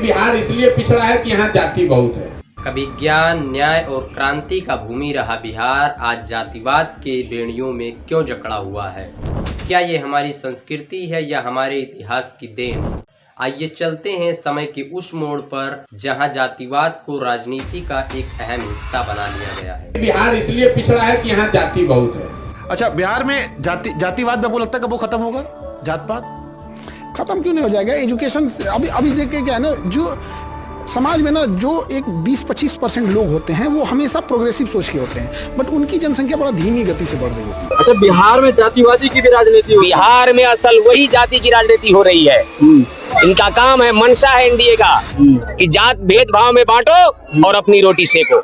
बिहार इसलिए पिछड़ा है कि यहाँ जाति बहुत है। कभी ज्ञान, न्याय और क्रांति का भूमि रहा बिहार आज जातिवाद के बेड़ियों में क्यों जकड़ा हुआ है? क्या ये हमारी संस्कृति है या हमारे इतिहास की देन? आइए चलते हैं समय के उस मोड़ पर जहां जातिवाद को राजनीति का एक अहम हिस्सा बना लिया गया है। बिहार इसलिए पिछड़ा है कि यहाँ जाति बहुत है। अच्छा, बिहार में जातिवाद आपको लगता है कब वो खत्म होगा? जातपात खत्म क्यों नहीं हो जाएगा? एजुकेशन अभी देखिए क्या है ना, जो समाज में ना जो एक 20-25% लोग होते हैं वो हमेशा प्रोग्रेसिव सोच के होते हैं, बट उनकी जनसंख्या बड़ा धीमी गति से बढ़ रही होती है। अच्छा, बिहार में जातिवादी की भी राजनीति हो? बिहार में असल वही जाति की राजनीति हो रही है। इनका काम है, मंशा है एनडीए का कि जात भेदभाव में बांटो और अपनी रोटी सेको।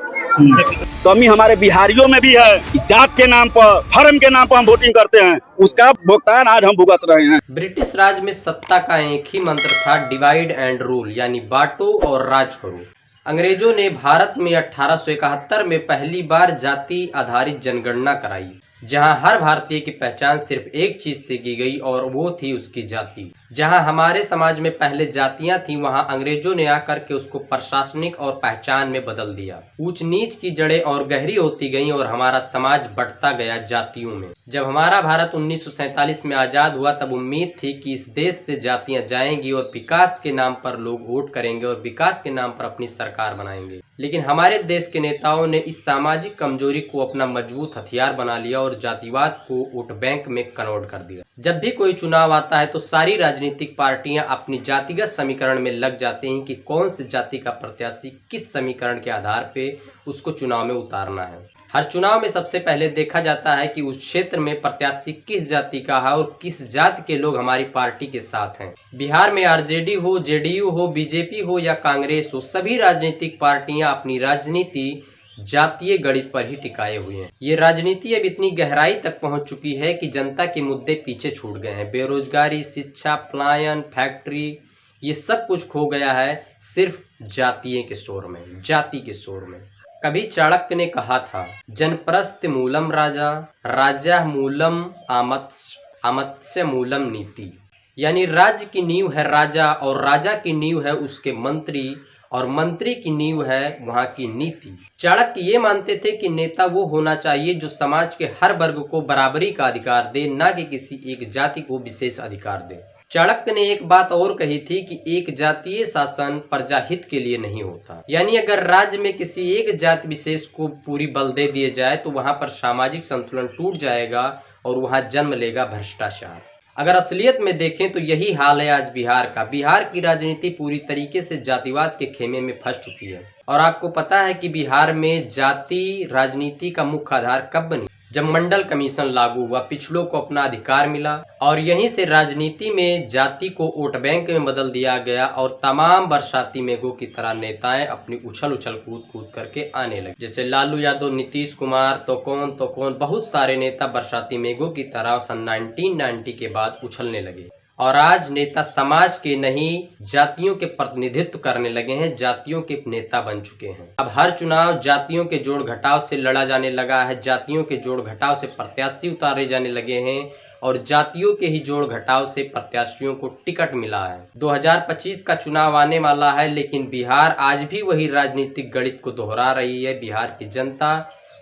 कमी हमारे बिहारियों में भी है कि जात के नाम पर, धर्म के नाम पर हम वोटिंग करते हैं, उसका भुगतान आज हम भुगत रहे हैं। ब्रिटिश राज में सत्ता का एक ही मंत्र था, डिवाइड एंड रूल, यानी बांटो और राज करो। अंग्रेजों ने भारत में 1871 में पहली बार जाति आधारित जनगणना कराई, जहां हर भारतीय की पहचान सिर्फ एक चीज से की गई और वो थी उसकी जाति। जहां हमारे समाज में पहले जातियां थीं, वहां अंग्रेजों ने आकर के उसको प्रशासनिक और पहचान में बदल दिया। ऊंच नीच की जड़ें और गहरी होती गईं और हमारा समाज बढ़ता गया जातियों में। जब हमारा भारत 1947 में आजाद हुआ, तब उम्मीद थी कि इस देश से जातियां जाएंगी और विकास के नाम पर लोग वोट करेंगे और विकास के नाम पर अपनी सरकार बनाएंगे। लेकिन हमारे देश के नेताओं ने इस सामाजिक कमजोरी को अपना मजबूत हथियार बना लिया और जातिवाद को वोट बैंक में कन्वर्ट कर दिया। जब भी कोई चुनाव आता है तो सारी राजनीतिक पार्टियां अपनी जातिगत समीकरण में लग जाते हैं कि कौन से जाति का प्रत्याशी किस समीकरण के आधार पे उसको चुनाव में उतारना है। हर चुनाव में सबसे पहले देखा जाता है कि उस क्षेत्र में प्रत्याशी किस जाति का है और किस जाति के लोग हमारी पार्टी के साथ हैं। बिहार में आरजेडी हो, जेडीयू हो, बीजेपी हो या कांग्रेस हो, सभी राजनीतिक पार्टियां अपनी राजनीति जातीय गणित पर ही टिकाए हुए हैं। ये राजनीति अब इतनी गहराई तक पहुंच चुकी है कि जनता के मुद्दे पीछे छूट गए हैं। बेरोजगारी, शिक्षा, पलायन, फैक्ट्री, ये सब कुछ खो गया है सिर्फ जातीय के शोर में, जाति के शोर में। कभी चाणक्य ने कहा था, जनप्रस्थ मूलम राजा, राजा मूलम आमत्स्य मूलम नीति, यानी राज्य की नींव है राजा और राजा की नींव है उसके मंत्री और मंत्री की नींव है वहाँ की नीति। चाणक्य ये मानते थे कि नेता वो होना चाहिए जो समाज के हर वर्ग को बराबरी का अधिकार दे, ना कि किसी एक जाति को विशेष अधिकार दे। चाणक्य ने एक बात और कही थी कि एक जातीय शासन प्रजाहित के लिए नहीं होता, यानी अगर राज्य में किसी एक जाति विशेष को पूरी बल दे दिए जाए तो वहाँ पर सामाजिक संतुलन टूट जाएगा और वहाँ जन्म लेगा भ्रष्टाचार। अगर असलियत में देखें तो यही हाल है आज बिहार का। बिहार की राजनीति पूरी तरीके से जातिवाद के खेमे में फंस चुकी है। और आपको पता है कि बिहार में जाति राजनीति का मुख्य आधार कब बनी? जब मंडल कमीशन लागू हुआ, पिछड़ों को अपना अधिकार मिला और यहीं से राजनीति में जाति को वोट बैंक में बदल दिया गया और तमाम बरसाती मेघों की तरह नेताएं अपनी उछल कूद करके आने लगे। जैसे लालू यादव, नीतीश कुमार, तो कौन बहुत सारे नेता बरसाती मेघों की तरह सन 1990 के बाद उछलने लगे और आज नेता समाज के नहीं जातियों के प्रतिनिधित्व करने लगे हैं, जातियों के नेता बन चुके हैं। अब हर चुनाव जातियों के जोड़ घटाव से लड़ा जाने लगा है, जातियों के जोड़ घटाव से प्रत्याशी उतारे जाने लगे हैं और जातियों के ही जोड़ घटाव से प्रत्याशियों को टिकट मिला है। 2025 का चुनाव आने वाला है, लेकिन बिहार आज भी वही राजनीतिक गणित को दोहरा रही है। बिहार की जनता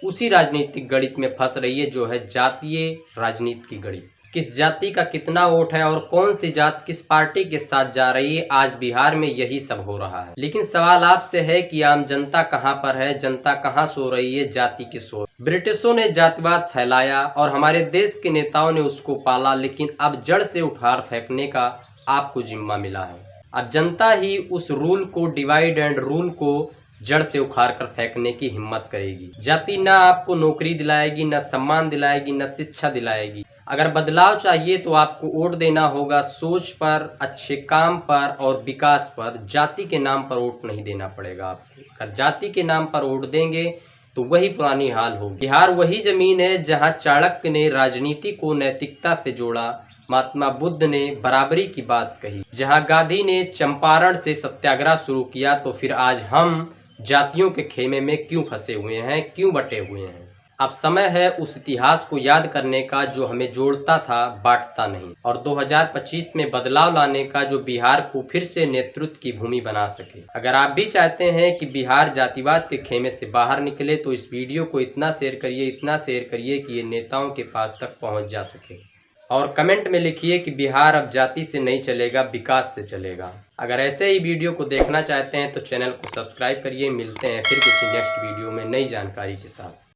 उसी राजनीतिक गणित में फंस रही है जो है जातीय राजनीति की गणित। किस जाति का कितना वोट है और कौन सी जात किस पार्टी के साथ जा रही है, आज बिहार में यही सब हो रहा है। लेकिन सवाल आपसे है कि आम जनता कहाँ पर है, जनता कहाँ सो रही है जाति के शोर। ब्रिटिशों ने जातिवाद फैलाया और हमारे देश के नेताओं ने उसको पाला, लेकिन अब जड़ से उखाड़ फेंकने का आपको जिम्मा मिला है। अब जनता ही उस रूल को, डिवाइड एंड रूल को जड़ से उखाड़ कर फेंकने की हिम्मत करेगी। जाति ना आपको नौकरी दिलाएगी, न सम्मान दिलाएगी, न शिक्षा दिलाएगी। अगर बदलाव चाहिए तो आपको वोट देना होगा सोच पर, अच्छे काम पर और विकास पर। जाति के नाम पर वोट नहीं देना पड़ेगा आपको। अगर जाति के नाम पर वोट देंगे तो वही पुरानी हाल होगी। बिहार वही जमीन है जहां चाणक्य ने राजनीति को नैतिकता से जोड़ा, महात्मा बुद्ध ने बराबरी की बात कही, जहां गांधी ने चंपारण से सत्याग्रह शुरू किया। तो फिर आज हम जातियों के खेमे में क्यों फंसे हुए हैं, क्यों बटे हुए हैं? अब समय है उस इतिहास को याद करने का जो हमें जोड़ता था, बांटता नहीं, और 2025 में बदलाव लाने का जो बिहार को फिर से नेतृत्व की भूमि बना सके। अगर आप भी चाहते हैं कि बिहार जातिवाद के खेमे से बाहर निकले तो इस वीडियो को इतना शेयर करिए कि ये नेताओं के पास तक पहुंच जा सके। और कमेंट में लिखिए कि बिहार अब जाति से नहीं चलेगा, विकास से चलेगा। अगर ऐसे ही वीडियो को देखना चाहते हैं तो चैनल को सब्सक्राइब करिए। मिलते हैं फिर किसी नेक्स्ट वीडियो में नई जानकारी के साथ।